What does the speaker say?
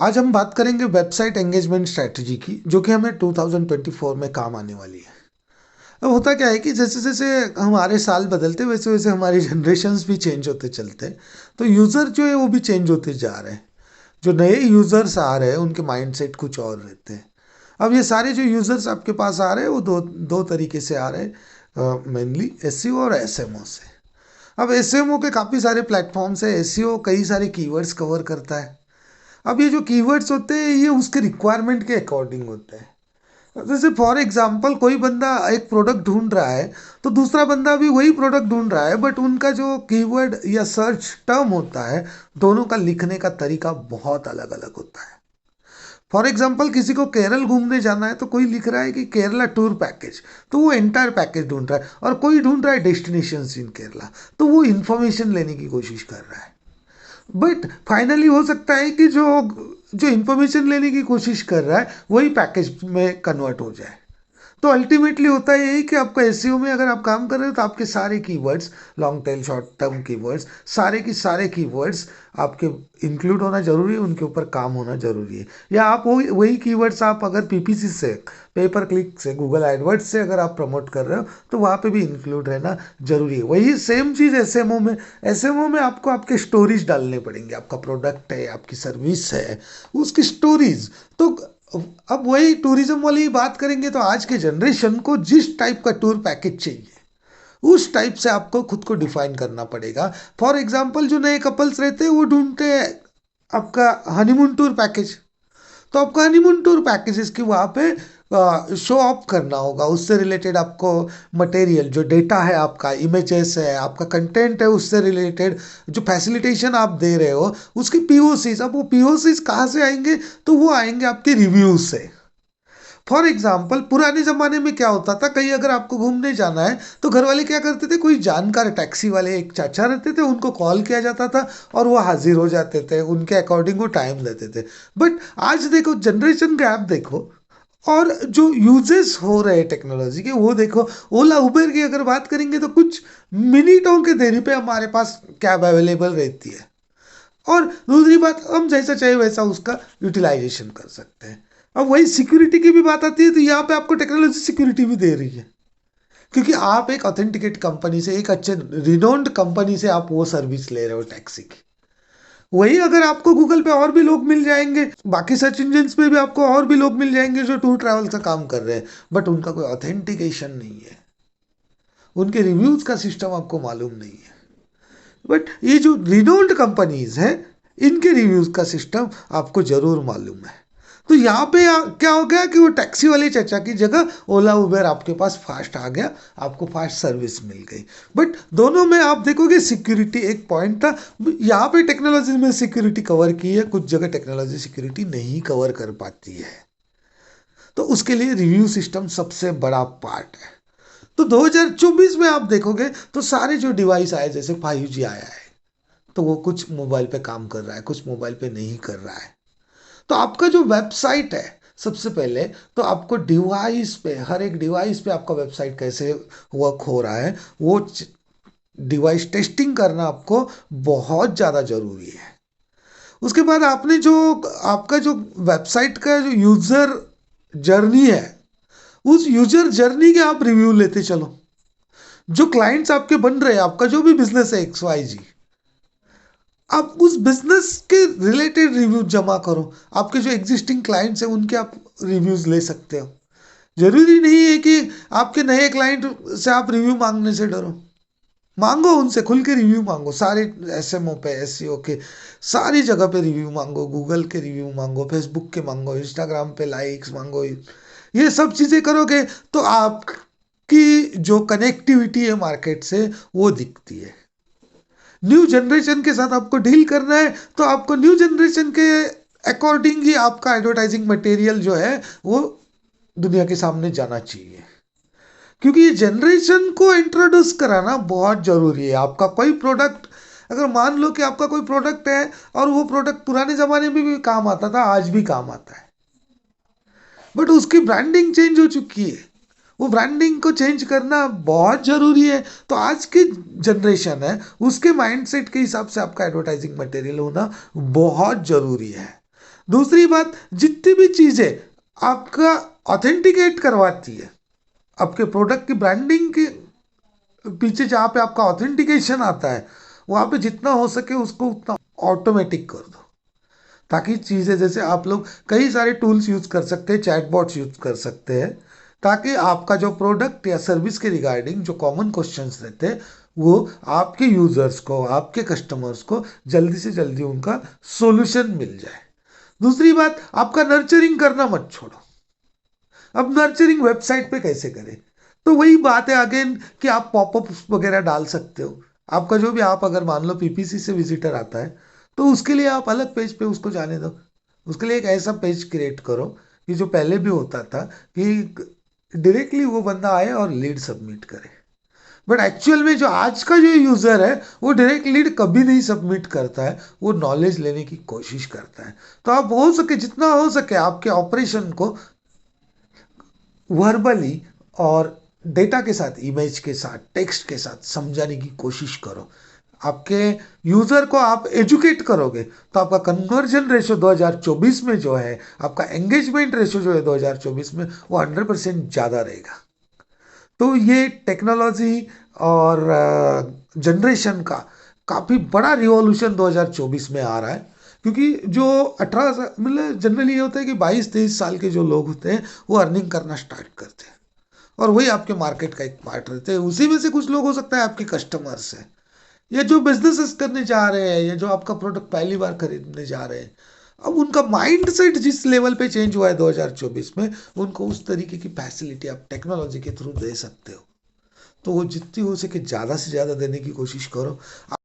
आज हम बात करेंगे वेबसाइट एंगेजमेंट स्ट्रैटेजी की, जो कि हमें 2024 में काम आने वाली है। अब होता क्या है कि जैसे जैसे हमारे साल बदलते वैसे वैसे हमारी जनरेशन्स भी चेंज होते चलते हैं। तो यूज़र जो है वो भी चेंज होते जा रहे हैं। जो नए यूज़र्स आ रहे हैं उनके माइंडसेट कुछ और रहते हैं। अब ये सारे जो यूज़र्स आपके पास आ रहे हैं वो दो दो तरीके से आ रहे हैं, मेनली एसईओ और एसएमओ से। अब एसएमओ के काफ़ी सारे प्लेटफॉर्म्स है। एसईओ कई सारे कीवर्ड्स कवर करता है। अब ये जो कीवर्ड्स होते हैं ये उसके रिक्वायरमेंट के अकॉर्डिंग होते हैं। जैसे फॉर एग्जांपल कोई बंदा एक प्रोडक्ट ढूंढ रहा है तो दूसरा बंदा भी वही प्रोडक्ट ढूंढ रहा है, बट उनका जो कीवर्ड या सर्च टर्म होता है दोनों का लिखने का तरीका बहुत अलग अलग होता है। फॉर एग्जाम्पल किसी को केरल घूमने जाना है तो कोई लिख रहा है कि केरला टूर पैकेज, तो वो एंटायर पैकेज ढूंढ रहा है, और कोई ढूंढ रहा है डेस्टिनेशन इन केरला, तो वो इंफॉर्मेशन लेने की कोशिश कर रहा है। बट फाइनली हो सकता है कि जो जो इंफॉर्मेशन लेने की कोशिश कर रहा है वही पैकेज में कन्वर्ट हो जाए। तो अल्टीमेटली होता है यही कि आपका एसईओ में अगर आप काम कर रहे हो तो आपके सारे keywords, long tail short term keywords, सारे की सारे कीवर्ड्स आपके इंक्लूड होना जरूरी है, उनके ऊपर काम होना जरूरी है। या आप वही वही कीवर्ड्स आप अगर पीपीसी से, पेपर क्लिक से, गूगल एडवर्ड्स से अगर आप प्रमोट कर रहे हो तो वहाँ पे भी इंक्लूड रहना जरूरी है। वही सेम चीज़ एसएमओ में। एसएमओ में आपको आपके स्टोरीज डालने पड़ेंगे। आपका प्रोडक्ट है, आपकी सर्विस है, उसकी स्टोरीज। तो अब वही टूरिज्म वाली बात करेंगे तो आज के जनरेशन को जिस टाइप का टूर पैकेज चाहिए उस टाइप से आपको खुद को डिफाइन करना पड़ेगा। फॉर एग्जाम्पल जो नए कपल्स रहते हैं वो ढूंढते हैं आपका हनीमून टूर पैकेज। तो आपको हनीमून टूर पैकेजेस की वहाँ पे शो ऑफ करना होगा। उससे रिलेटेड आपको मटेरियल, जो डेटा है, आपका इमेजेस है, आपका कंटेंट है, उससे रिलेटेड जो फैसिलिटेशन आप दे रहे हो उसकी पीओसीज। अब वो पीओसीज कहाँ से आएंगे? तो वो आएंगे आपके रिव्यूज से। फॉर एग्जाम्पल पुराने ज़माने में क्या होता था, कहीं अगर आपको घूमने जाना है तो घर वाले क्या करते थे, कोई जानकार टैक्सी वाले एक चाचा रहते थे, उनको कॉल किया जाता था और वो हाजिर हो जाते थे, उनके अकॉर्डिंग वो टाइम देते थे। बट आज देखो, जनरेशन गैप देखो, और जो यूजेस हो रहे हैं टेक्नोलॉजी के वो देखो। ओला उबेर की अगर बात करेंगे तो कुछ मिनटों के देरी पे हमारे पास कैब अवेलेबल रहती है। और दूसरी बात, हम जैसा चाहे वैसा उसका यूटिलाइजेशन कर सकते हैं। अब वही सिक्योरिटी की भी बात आती है तो यहाँ पे आपको टेक्नोलॉजी सिक्योरिटी भी दे रही है, क्योंकि आप एक ऑथेंटिकेट कंपनी से, एक अच्छे रिनोन्ड कंपनी से आप वो सर्विस ले रहे हो टैक्सी की। वही अगर आपको गूगल पे और भी लोग मिल जाएंगे, बाकी सर्च इंजिन पे भी आपको और भी लोग मिल जाएंगे जो टूर ट्रैवल का काम कर रहे हैं, बट उनका कोई ऑथेंटिकेशन नहीं है, उनके रिव्यूज का सिस्टम आपको मालूम नहीं है। बट ये जो रिनोल्ड कंपनीज हैं इनके रिव्यूज का सिस्टम आपको जरूर मालूम है। तो यहाँ पे क्या हो गया कि वो टैक्सी वाले चाचा की जगह ओला उबेर आपके पास फास्ट आ गया, आपको फास्ट सर्विस मिल गई। बट दोनों में आप देखोगे सिक्योरिटी एक पॉइंट था। यहाँ पे टेक्नोलॉजी में सिक्योरिटी कवर की है, कुछ जगह टेक्नोलॉजी सिक्योरिटी नहीं कवर कर पाती है। तो उसके लिए रिव्यू सिस्टम सबसे बड़ा पार्ट है। तो 2024 में आप देखोगे तो सारे जो डिवाइस आए, जैसे 5G आया है, तो वो कुछ मोबाइल पे काम कर रहा है, कुछ मोबाइल पे नहीं कर रहा है। तो आपका जो वेबसाइट है, सबसे पहले तो आपको डिवाइस पे, हर एक डिवाइस पे आपका वेबसाइट कैसे वर्क हो रहा है वो डिवाइस टेस्टिंग करना आपको बहुत ज़्यादा जरूरी है। उसके बाद आपने जो आपका जो वेबसाइट का जो यूज़र जर्नी है, उस यूजर जर्नी के आप रिव्यू लेते चलो। जो क्लाइंट्स आपके बन रहे हैं, आपका जो भी बिजनेस है XYZ, आप उस बिजनेस के रिलेटेड रिव्यू जमा करो। आपके जो एग्जिस्टिंग क्लाइंट्स हैं उनके आप रिव्यूज ले सकते हो। जरूरी नहीं है कि आपके नए क्लाइंट से आप रिव्यू मांगने से डरो। मांगो, उनसे खुल के रिव्यू मांगो। सारे एसएमओ पे, एसईओ के सारी जगह पे रिव्यू मांगो। गूगल के रिव्यू मांगो, फेसबुक के मांगो, इंस्टाग्राम पे लाइक्स मांगो। ये सब चीज़ें करोगे तो आपकी जो कनेक्टिविटी है मार्केट से वो दिखती है। न्यू जनरेशन के साथ आपको डील करना है तो आपको न्यू जनरेशन के अकॉर्डिंग ही आपका एडवर्टाइजिंग मटेरियल जो है वो दुनिया के सामने जाना चाहिए। क्योंकि ये जनरेशन को इंट्रोड्यूस कराना बहुत जरूरी है। आपका कोई प्रोडक्ट, अगर मान लो कि आपका कोई प्रोडक्ट है और वो प्रोडक्ट पुराने जमाने में भी काम आता था, आज भी काम आता है, बट उसकी ब्रांडिंग चेंज हो चुकी है। वो ब्रांडिंग को चेंज करना बहुत जरूरी है। तो आज की जनरेशन है, उसके माइंडसेट के हिसाब से आपका एडवर्टाइजिंग मटेरियल होना बहुत जरूरी है। दूसरी बात, जितनी भी चीज़ें आपका ऑथेंटिकेट करवाती है, आपके प्रोडक्ट की ब्रांडिंग के पीछे जहाँ पे आपका ऑथेंटिकेशन आता है, वहाँ पे जितना हो सके उसको उतना ऑटोमेटिक कर दो, ताकि चीज़ें, जैसे आप लोग कई सारे टूल्स यूज़ कर सकते हैं, चैटबॉट्स यूज़ कर सकते हैं, ताकि आपका जो प्रोडक्ट या सर्विस के रिगार्डिंग जो कॉमन क्वेश्चंस रहते हैं, वो आपके यूज़र्स को, आपके कस्टमर्स को जल्दी से जल्दी उनका सॉल्यूशन मिल जाए। दूसरी बात, आपका नर्चरिंग करना मत छोड़ो। अब नर्चरिंग वेबसाइट पे कैसे करें? तो वही बात है अगेन, कि आप पॉपअप वगैरह डाल सकते हो। आपका जो भी, आप अगर मान लो पीपीसी से विजिटर आता है, तो उसके लिए आप अलग पेज पे उसको जाने दो। उसके लिए एक ऐसा पेज क्रिएट करो कि जो पहले भी होता था, कि डायरेक्टली वो बंदा आए और लीड सबमिट करे। बट एक्चुअल में जो आज का जो यूज़र है, वो डायरेक्ट लीड कभी नहीं सबमिट करता है, वो नॉलेज लेने की कोशिश करता है। तो आप हो सके, जितना हो सके, आपके ऑपरेशन को वर्बली और डेटा के साथ, इमेज के साथ, टेक्स्ट के साथ समझाने की कोशिश करो। आपके यूज़र को आप एजुकेट करोगे, तो आपका कन्वर्जन रेशो 2024 में जो है, आपका एंगेजमेंट रेशो जो है 2024 में, वो 100% ज़्यादा रहेगा। तो ये टेक्नोलॉजी और जनरेशन का काफ़ी बड़ा रिवॉल्यूशन 2024 में आ रहा है। क्योंकि जो 18, मतलब जनरली ये होता है कि 22-23 साल के जो लोग होते हैं, वो अर्निंग करना स्टार्ट करते हैं, और वही आपके मार्केट का एक पार्ट रहते हैं। उसी में से कुछ लोग हो सकता है आपके कस्टमर्स हैं, या जो बिजनेसेस करने जा रहे हैं, या जो आपका प्रोडक्ट पहली बार खरीदने जा रहे हैं। अब उनका माइंड सेट जिस लेवल पे चेंज हुआ है 2024 में, उनको उस तरीके की फैसिलिटी आप टेक्नोलॉजी के थ्रू दे सकते हो। तो वो जितनी हो सके ज़्यादा से ज़्यादा देने की कोशिश करो।